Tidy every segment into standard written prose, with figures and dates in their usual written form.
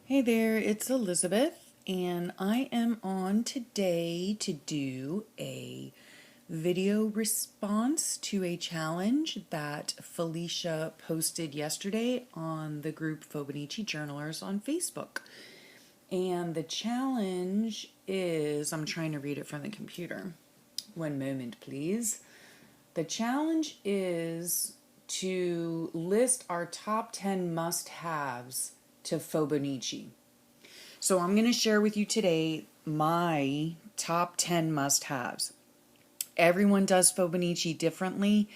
Hey there, it's Elizabeth, and I am on today to do a video response to a challenge that Felicia posted yesterday on the group Fauxbonichi Journalers on Facebook. And the challenge is, I'm trying to read it from the computer. One moment, please. The challenge is to list our top 10 must-haves to Fauxbonichi. So I'm going to share with you today my top 10 must-haves. Everyone does Fauxbonichi differently.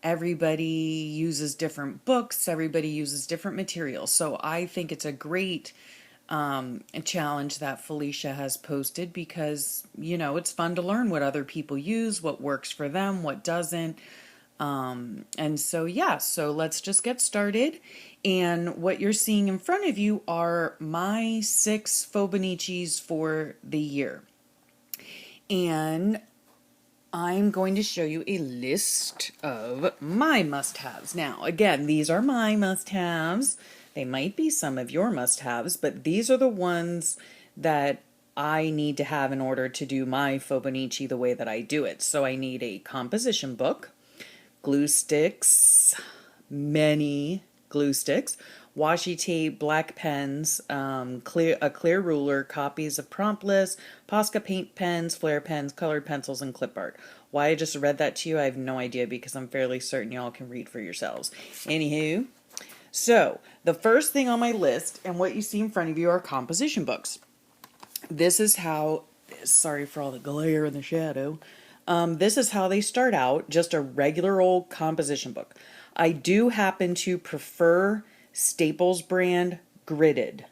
Everybody uses different books. Everybody uses different materials. So I think it's a great challenge that Felicia has posted because, it's fun to learn what other people use, what works for them, what doesn't. So let's just get started. And what you're seeing in front of you are my 6 Fauxbonichis for the year. And I'm going to show you a list of my must-haves. Now, again, these are my must-haves. They might be some of your must-haves, but these are the ones that I need to have in order to do my Fauxbonichi the way that I do it. So I need a composition book, glue sticks, many glue sticks, washi tape, black pens, a clear ruler, copies of prompt lists, Posca paint pens, flare pens, colored pencils, and clip art. Why I just read that to you, I have no idea because I'm fairly certain y'all can read for yourselves. Anywho, so the first thing on my list and what you see in front of you are composition books. This is how, sorry for all the glare in the shadow. This is how they start out, just a regular old composition book. I do happen to prefer Staples brand gridded.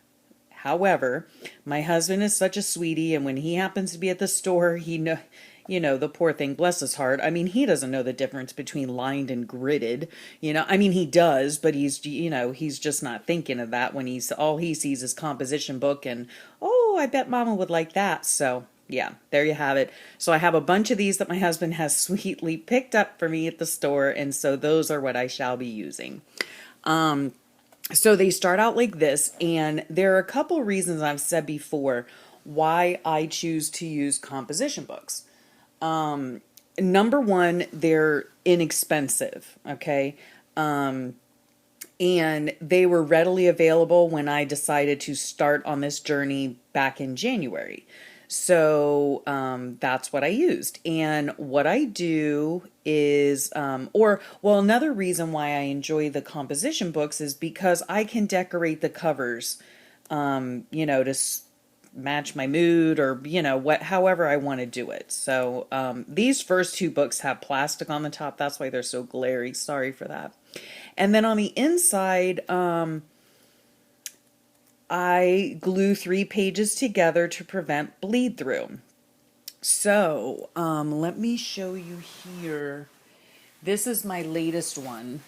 However, my husband is such a sweetie, and when he happens to be at the store, the poor thing, bless his heart. I mean, he doesn't know the difference between lined and gridded. He does, but he's just not thinking of that when all he sees is composition book and, oh, I bet Mama would like that. So yeah, there you have it. So I have a bunch of these that my husband has sweetly picked up for me at the store, and so those are what I shall be using. So they start out like this, and there are a couple reasons I've said before why I choose to use composition books. Number one, they're inexpensive, okay? And they were readily available when I decided to start on this journey back in January. So that's what I used. And what I do is, another reason why I enjoy the composition books is because I can decorate the covers, to match my mood or, however I want to do it. So these first 2 books have plastic on the top. That's why they're so glary. Sorry for that. And then on the inside, I glue 3 pages together to prevent bleed through. So, let me show you here. This is my latest one.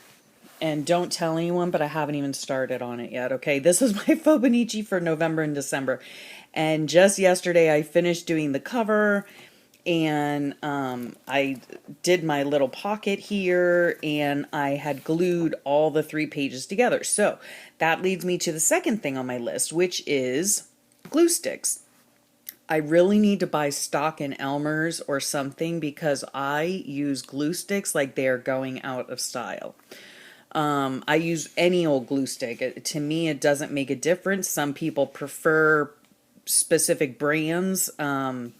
And don't tell anyone, but I haven't even started on it yet, okay? This is my Fauxbonichi for November and December. And just yesterday I finished doing the cover, and I did my little pocket here, and I had glued all the 3 pages together. So that leads me to the second thing on my list, which is glue sticks. I really need to buy stock in Elmer's or something because I use glue sticks like they are going out of style. I use any old glue stick. To me, it doesn't make a difference. Some people prefer specific brands. I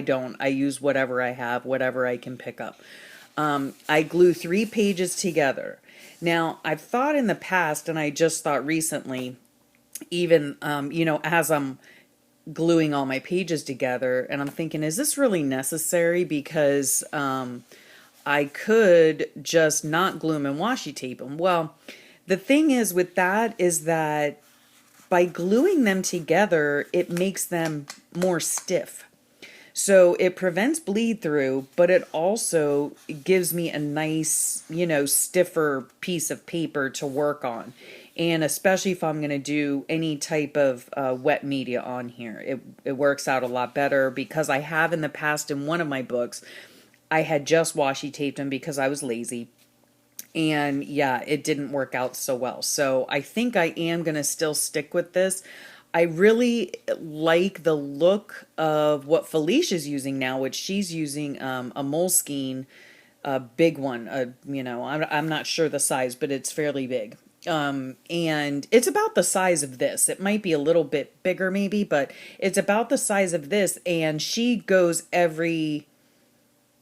don't. I use whatever I have, whatever I can pick up. I glue 3 pages together. Now, I've thought in the past, and I just thought recently, even, as I'm gluing all my pages together, and I'm thinking, is this really necessary? Because I could just not glue them and washi tape them. Well, the thing is with that is that by gluing them together, it makes them more stiff. So it prevents bleed through, but it also gives me a nice, stiffer piece of paper to work on. And especially if I'm going to do any type of wet media on here, it works out a lot better because I have in the past in one of my books, I had just washi taped them because I was lazy. And yeah, it didn't work out so well. So I think I am going to still stick with this. I really like the look of what Felicia's using now, which she's using a Moleskine, a big one. I'm not sure the size, but it's fairly big. And it's about the size of this. It might be a little bit bigger, maybe, but it's about the size of this. And she goes every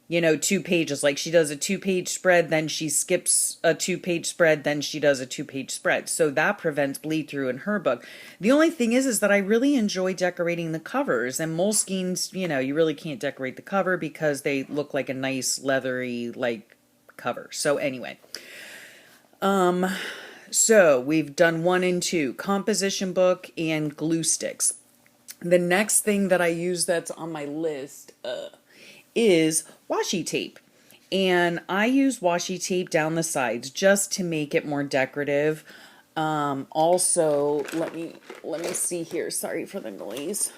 2 pages. Like she does a 2-page spread, then she skips a 2-page spread, then she does a 2-page spread. So that prevents bleed through in her book. The only thing is that I really enjoy decorating the covers, and Moleskines, you really can't decorate the cover because they look like a nice leathery like cover. So anyway, so we've done 1 and 2, composition book and glue sticks. The next thing that I use that's on my list, is washi tape. And I use washi tape down the sides just to make it more decorative. Also, let me see here. Sorry for the noise.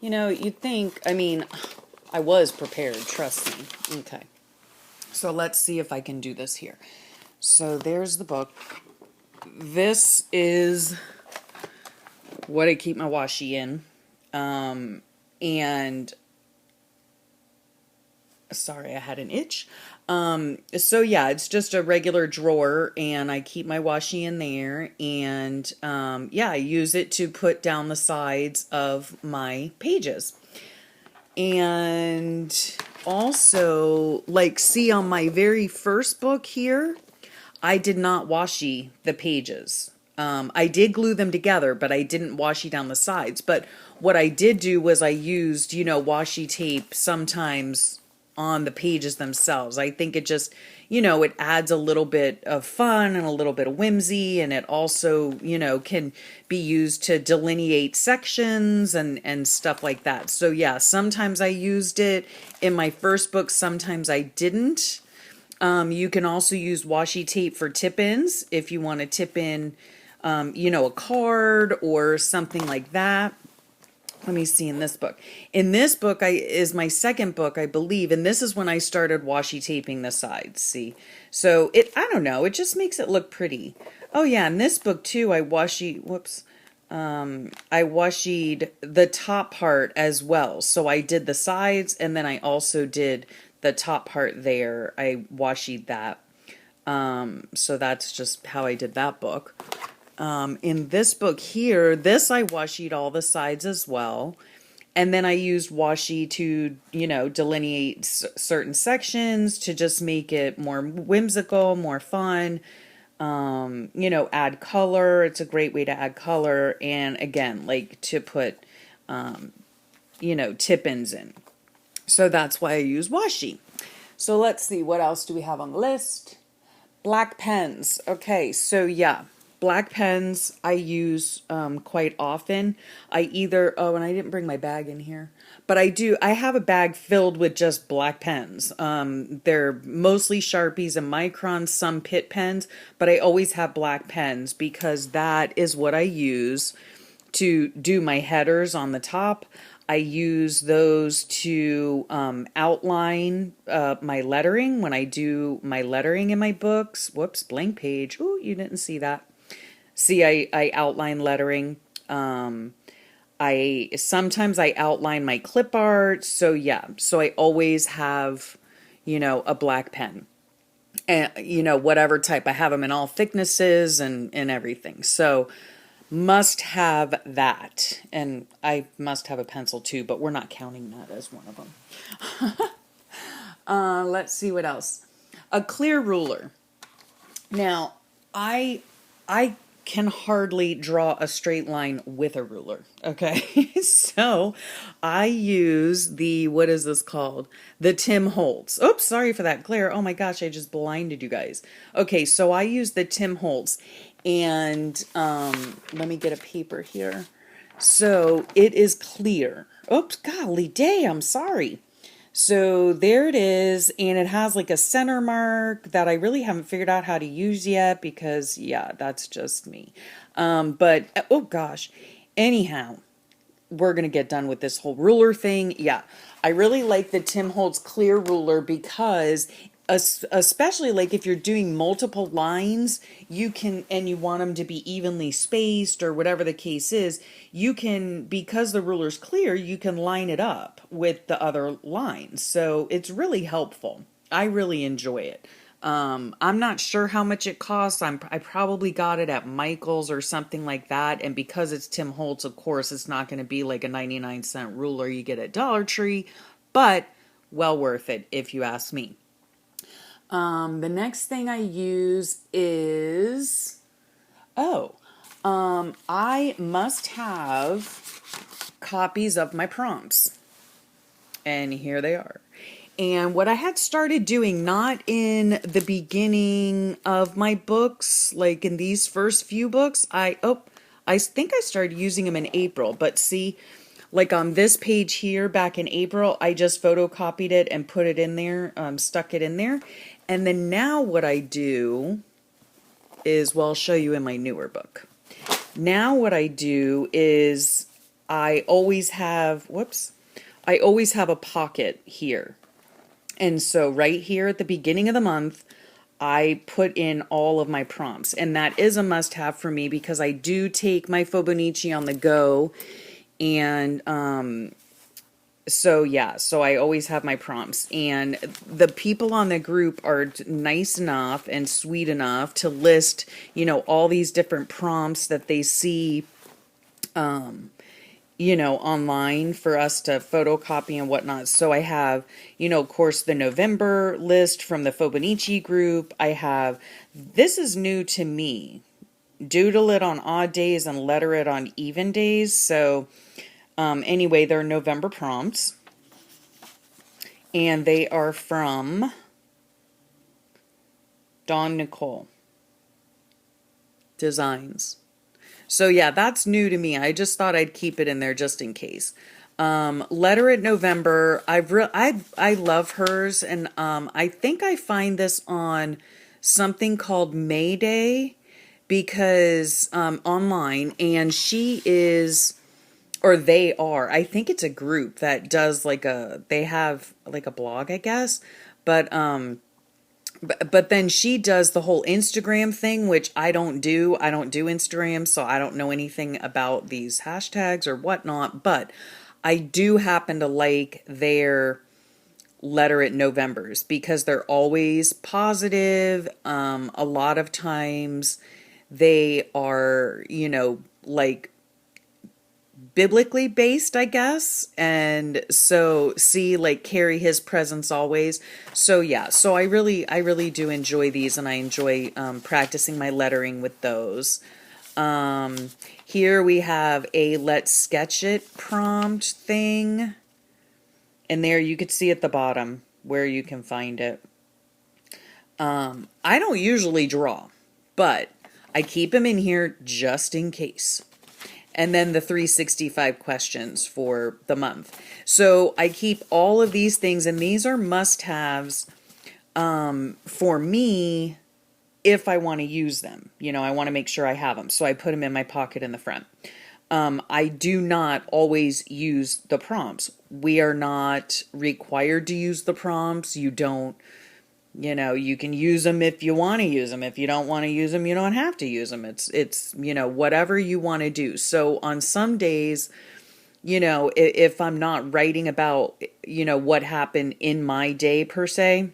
You'd think, I was prepared, trust me. Okay. So let's see if I can do this here. So there's the book. This is what I keep my washi in. And sorry, I had an itch. So yeah, it's just a regular drawer, and I keep my washi in there, and yeah, I use it to put down the sides of my pages. And also, like, see on my very first book here, I did not washi the pages. I did glue them together, but I didn't washi down the sides. But what I did do was I used, washi tape sometimes on the pages themselves. I think it just, it adds a little bit of fun and a little bit of whimsy, and it also, can be used to delineate sections and stuff like that. So yeah, sometimes I used it in my first book, sometimes I didn't. You can also use washi tape for tip-ins if you want to tip in, a card or something like that. Let me see in this book. In this book is my second book, I believe, and this is when I started washi taping the sides, see? So I don't know, it just makes it look pretty. Oh yeah, in this book too, I washied the top part as well. So I did the sides, and then I also did the top part there. I washied that. So that's just how I did that book. In this book here, I washied all the sides as well. And then I used washi to, delineate certain sections to just make it more whimsical, more fun. Add color. It's a great way to add color. And again, like to put, tip-ins in. So that's why I use washi. So let's see, what else do we have on the list? Black pens. Okay, so yeah. Black pens I use quite often. And I didn't bring my bag in here, but I have a bag filled with just black pens. They're mostly Sharpies and Microns, some Pitt pens, but I always have black pens because that is what I use to do my headers on the top. I use those to outline my lettering when I do my lettering in my books. Whoops, blank page. Ooh, you didn't see that. See, I outline lettering. Sometimes I outline my clip art. So yeah, so I always have, a black pen. And, whatever type. I have them in all thicknesses and everything. So must have that. And I must have a pencil too, but we're not counting that as one of them. Let's see what else. A clear ruler. Now, I can hardly draw a straight line with a ruler. Okay, so I use what is this called? The Tim Holtz. Oops, sorry for that glare. Oh my gosh, I just blinded you guys. Okay, so I use the Tim Holtz, and let me get a paper here. So it is clear. Oops, golly day, I'm sorry. So there it is, and it has like a center mark that I really haven't figured out how to use yet because, yeah, that's just me. But, oh gosh, anyhow, we're going to get done with this whole ruler thing. Yeah, I really like the Tim Holtz clear ruler because especially like if you're doing multiple lines, you can, and you want them to be evenly spaced or whatever the case is, you can, because the ruler's clear, you can line it up with the other lines. So it's really helpful. I really enjoy it. I'm not sure how much it costs. I probably got it at Michael's or something like that. And because it's Tim Holtz, of course, it's not going to be like a 99-cent ruler you get at Dollar Tree, but well worth it if you ask me. The next thing I use is, I must have copies of my prompts. And here they are. And what I had started doing, not in the beginning of my books, like in these first few books, I think I started using them in April, but see, like on this page here back in April, I just photocopied it and put it in there, stuck it in there. And then now what I do is, well, I'll show you in my newer book. Now what I do is I always have a pocket here. And so right here at the beginning of the month, I put in all of my prompts. And that is a must-have for me because I do take my Fauxbonichi on the go. And so I always have my prompts. And the people on the group are nice enough and sweet enough to list, all these different prompts that they see online for us to photocopy and whatnot. So I have, of course, the November list from the Fauxbonichi group. I have, this is new to me, doodle it on odd days and letter it on even days. So anyway, they're November prompts. And they are from Dawn Nicole Designs. So yeah, that's new to me. I just thought I'd keep it in there just in case. Letter It November. I love hers, and I think I find this on something called Mayday because online, and she is, or they are. I think it's a group that does they have like a blog, I guess, But then she does the whole Instagram thing, which I don't do. I don't do Instagram, so I don't know anything about these hashtags or whatnot. But I do happen to like their Letter It Novembers because they're always positive. A lot of times they are, like biblically based, I guess. And so see, like carry his presence always. So yeah, so I really do enjoy these, and I enjoy practicing my lettering with those. Here we have a let's sketch it prompt thing. And there you could see at the bottom where you can find it. I don't usually draw, but I keep them in here just in case. And then the 365 questions for the month. So I keep all of these things, and these are must-haves for me if I want to use them. I want to make sure I have them. So I put them in my pocket in the front. I do not always use the prompts. We are not required to use the prompts. You don't. You can use them if you want to use them. If you don't want to use them, you don't have to use them. It's whatever you want to do. So on some days, if I'm not writing about, what happened in my day per se,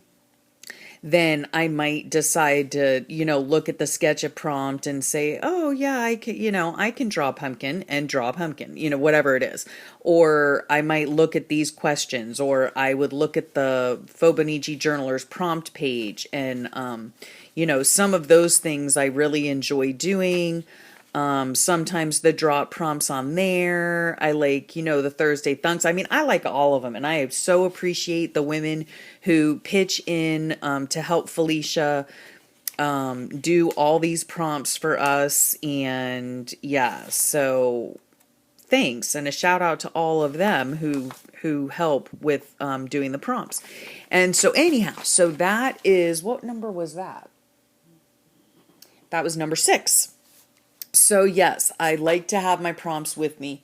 then I might decide to, look at the sketch of prompt and say, oh yeah, I can draw pumpkin and draw pumpkin, whatever it is. Or I might look at these questions, or I would look at the Fauxbonichi Journalers prompt page. And, some of those things I really enjoy doing. Sometimes the draw prompts on there. I like, the Thursday Thunks. I mean, I like all of them. And I so appreciate the women who pitch in to help Felicia do all these prompts for us. And yeah, so thanks. And a shout out to all of them who help with doing the prompts. And so anyhow, so that is, what number was that? That was number 6. So yes, I like to have my prompts with me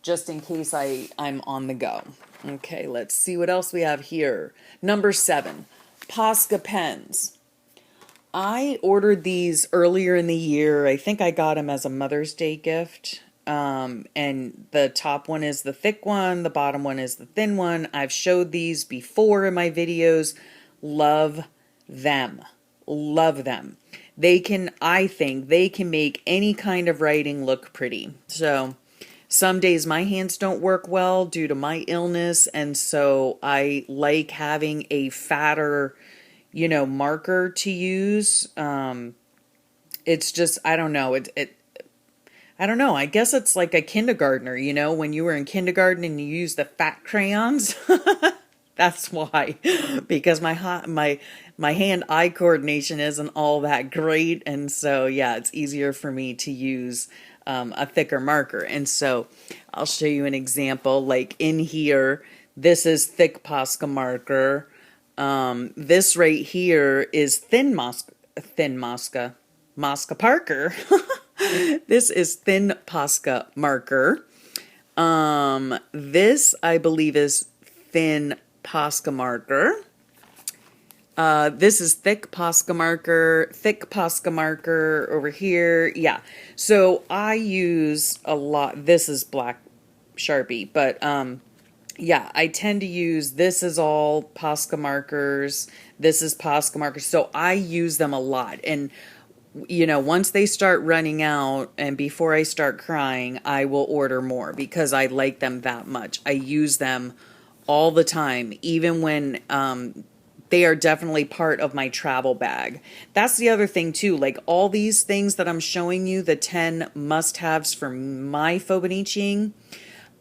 just in case I'm on the go. Okay, let's see what else we have here. Number 7, Posca pens. I ordered these earlier in the year. I think I got them as a Mother's Day gift. And the top one is the thick one. The bottom one is the thin one. I've showed these before in my videos. Love them. Love them. I think they can make any kind of writing look pretty. So some days my hands don't work well due to my illness. And so I like having a fatter, marker to use. It's just, I don't know. I don't know. I guess it's like a kindergartner, when you were in kindergarten and you used the fat crayons. That's why, because my hand-eye coordination isn't all that great, and so yeah, it's easier for me to use a thicker marker. And so I'll show you an example. Like in here, this is thick Posca marker. This right here is thin Mosca Parker. This is thin Posca marker. This I believe is thin Posca marker. This is thick Posca marker over here. Yeah. So I use a lot. This is black Sharpie, but yeah, I tend to use, this is all Posca markers. This is Posca markers. So I use them a lot. And once they start running out and before I start crying, I will order more because I like them that much. I use them all the time, even when they are definitely part of my travel bag. That's the other thing too. Like all these things that I'm showing you, the 10 must-haves for my Fauxbonichiing,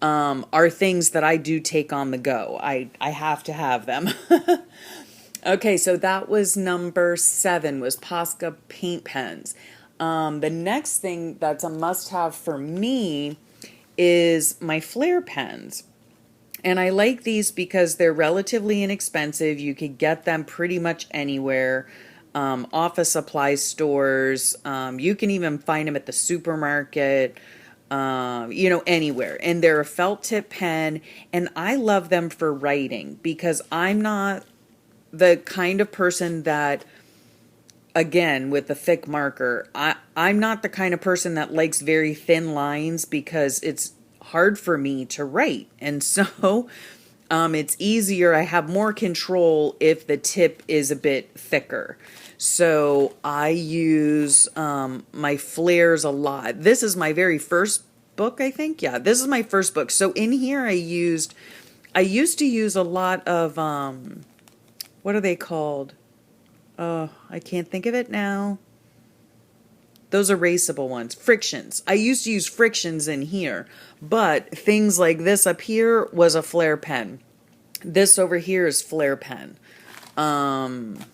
are things that I do take on the go. I have to have them. Okay, so that was number 7, was Posca paint pens. The next thing that's a must-have for me is my Flair pens. And I like these because they're relatively inexpensive. You could get them pretty much anywhere. Office supply stores. You can even find them at the supermarket. Anywhere. And they're a felt tip pen. And I love them for writing because I'm not the kind of person that, again, with the thick marker, I'm not the kind of person that likes very thin lines because it's hard for me to write. And so it's easier. I have more control if the tip is a bit thicker. So I use my Flairs a lot. This is my very first book, I think. Yeah, this is my first book. So in here I used to use a lot of, what are they called? I can't think of it now. Those erasable ones. Frictions. I used to use frictions in here. But things like this up here was a Flair pen. This over here is Flair pen. That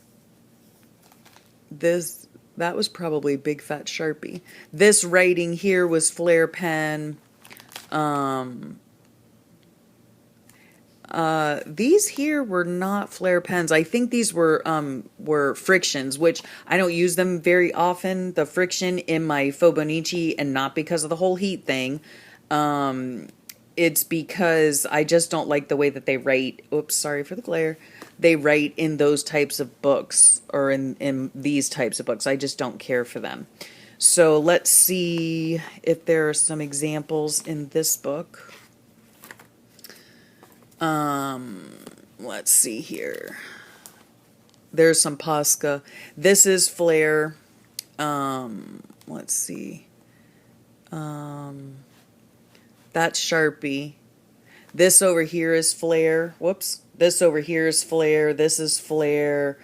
was probably Big Fat Sharpie. This writing here was Flair pen. These here were not Flair pens. I think these were frictions, which I don't use them very often, the friction in my Fauxbonichi, and not because of the whole heat thing. It's because I just don't like the way that they write. Oops, sorry for the glare. They write in those types of books, or in these types of books. I just don't care for them. So let's see if there are some examples in this book. Let's see here. There's some Posca. This is Flair. Let's see. That's Sharpie. This over here is Flair. Whoops. This over here is Flair. This is Flair.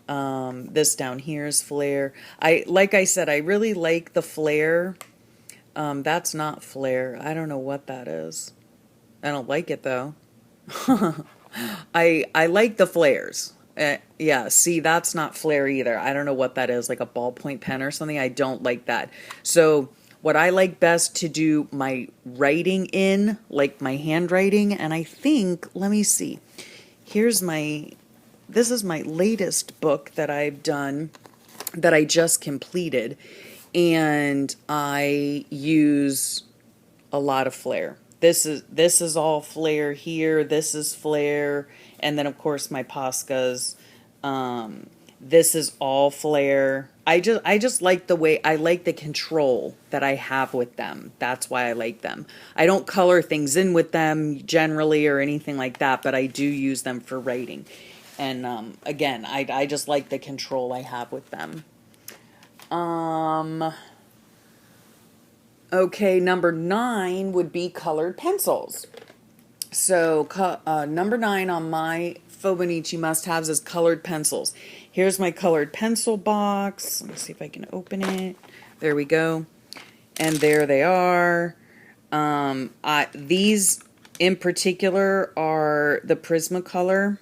This down here is Flair. Like I said, I really like the Flair. That's not Flair. I don't know what that is. I don't like it though. I like the Flairs. Yeah, see, that's not Flair either. I don't know what that is, like a ballpoint pen or something. I don't like that. So what I like best to do my writing in, like my handwriting, and I think, let me see. This is my latest book that I've done, that I just completed, and I use a lot of Flair. This is all Flair here. This is Flair, and then of course my Poscas. This is all flare. I just like the way, I like the control that I have with them. That's why I like them. I don't color things in with them generally or anything like that, but I do use them for writing. And again, I just like the control I have with them. Okay, number 9 would be colored pencils. So number 9 on my Fauxbonichi Must Haves is colored pencils. Here's my colored pencil box. Let me see if I can open it. There we go. And there they are. These in particular are the Prismacolor,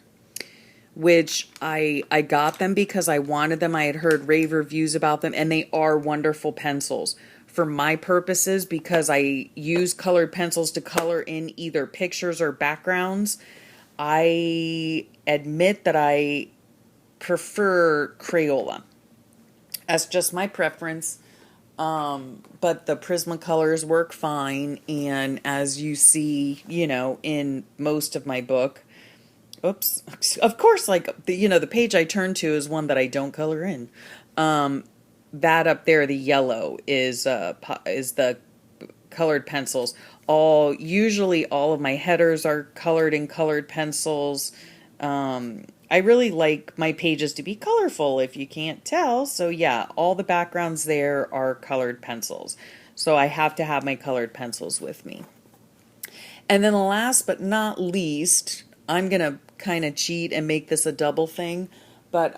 which I got them because I wanted them. I had heard rave reviews about them, and they are wonderful pencils for my purposes because I use colored pencils to color in either pictures or backgrounds. I admit that I prefer Crayola. That's just my preference. But the Prismacolors work fine, and as you see, in most of my book, oops, of course, like the page I turn to is one that I don't color in. That up there, the yellow is the colored pencils. Usually all of my headers are colored in colored pencils. I really like my pages to be colorful, if you can't tell. So yeah, all the backgrounds there are colored pencils. So I have to have my colored pencils with me. And then last but not least, I'm going to kind of cheat and make this a double thing. But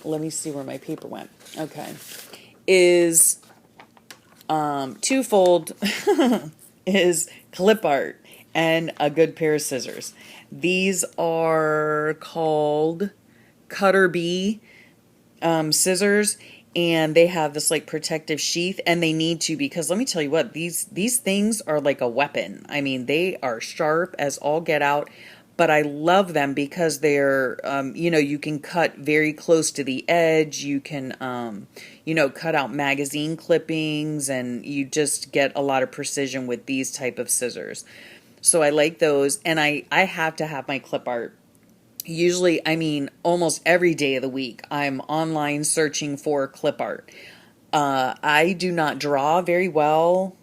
let me see where my paper went. Okay. Is twofold is clip art and a good pair of scissors. These are called Cutter Bee scissors, and they have this like protective sheath, and they need to, because let me tell you what, these things are like a weapon. I mean, they are sharp as all get out, but I love them because they're, you can cut very close to the edge. You can, cut out magazine clippings, and you just get a lot of precision with these type of scissors. So I like those, and I have to have my clip art. Usually, almost every day of the week, I'm online searching for clip art. I do not draw very well,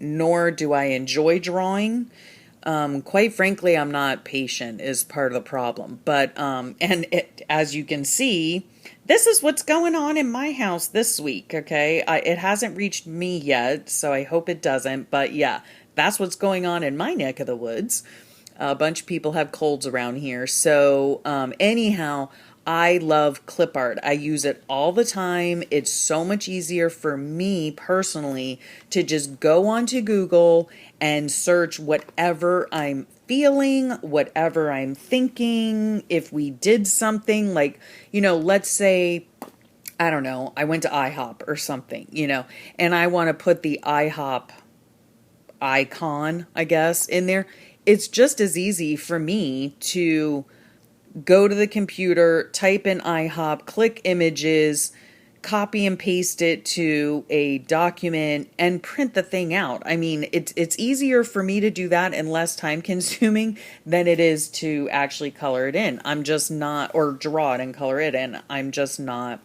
nor do I enjoy drawing. Quite frankly, I'm not patient is part of the problem. But, as you can see, this is what's going on in my house this week, okay? It hasn't reached me yet, so I hope it doesn't. But yeah, that's what's going on in my neck of the woods. A bunch of people have colds around here. So anyhow, I love clip art. I use it all the time. It's so much easier for me personally to just go onto Google and search whatever I'm feeling, whatever I'm thinking. If we did something like, let's say, I don't know, I went to IHOP or something, and I want to put the IHOP icon, I guess, in there. It's just as easy for me to go to the computer, type in IHOP, click images, copy and paste it to a document, and print the thing out. It's easier for me to do that and less time consuming than it is to actually color it in. I'm just not, or draw it and color it in. I'm just not.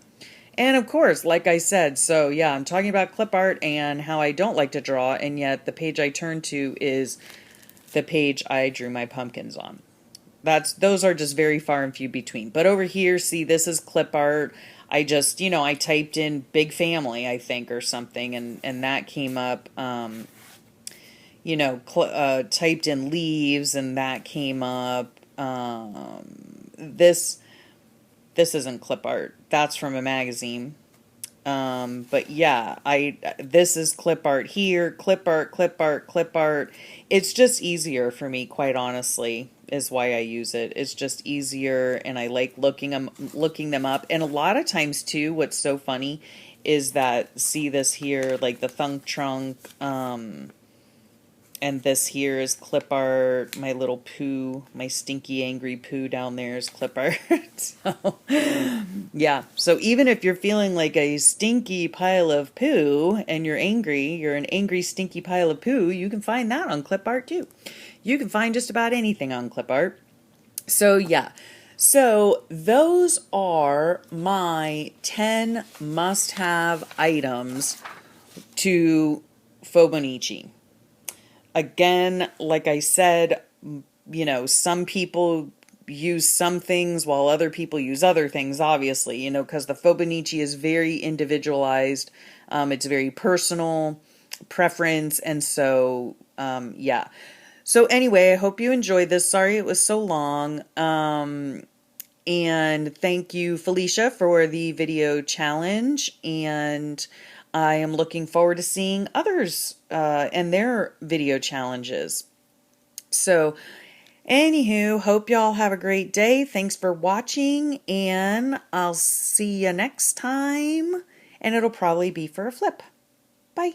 And of course, like I said, so yeah, I'm talking about clip art and how I don't like to draw, and yet the page I turn to is the page I drew my pumpkins on. Those are just very far and few between. But over here, see, this is clip art. I just, I typed in big family, I think, or something, and that came up. Typed in leaves, and that came up. This isn't clip art. That's from a magazine. But yeah, this is clip art here, clip art, clip art, clip art. It's just easier for me, quite honestly, is why I use it. It's just easier, and I like looking them up. And a lot of times too, what's so funny is that, see this here, like the thunk trunk, and this here is clip art. My little poo, my stinky angry poo down there is clip art. So, yeah. So even if you're feeling like a stinky pile of poo and you're an angry stinky pile of poo, you can find that on clip art too. You can find just about anything on clip art. So yeah. So those are my 10 must-have items to Fauxbonichi. Again, like I said, some people use some things while other people use other things, obviously, because the Fauxbonichi is very individualized. It's very personal preference. And so, yeah. So anyway, I hope you enjoyed this. Sorry it was so long. And thank you, Felicia, for the video challenge. And I am looking forward to seeing others and their video challenges. So, anywho, hope y'all have a great day. Thanks for watching, and I'll see you next time. And it'll probably be for a flip. Bye.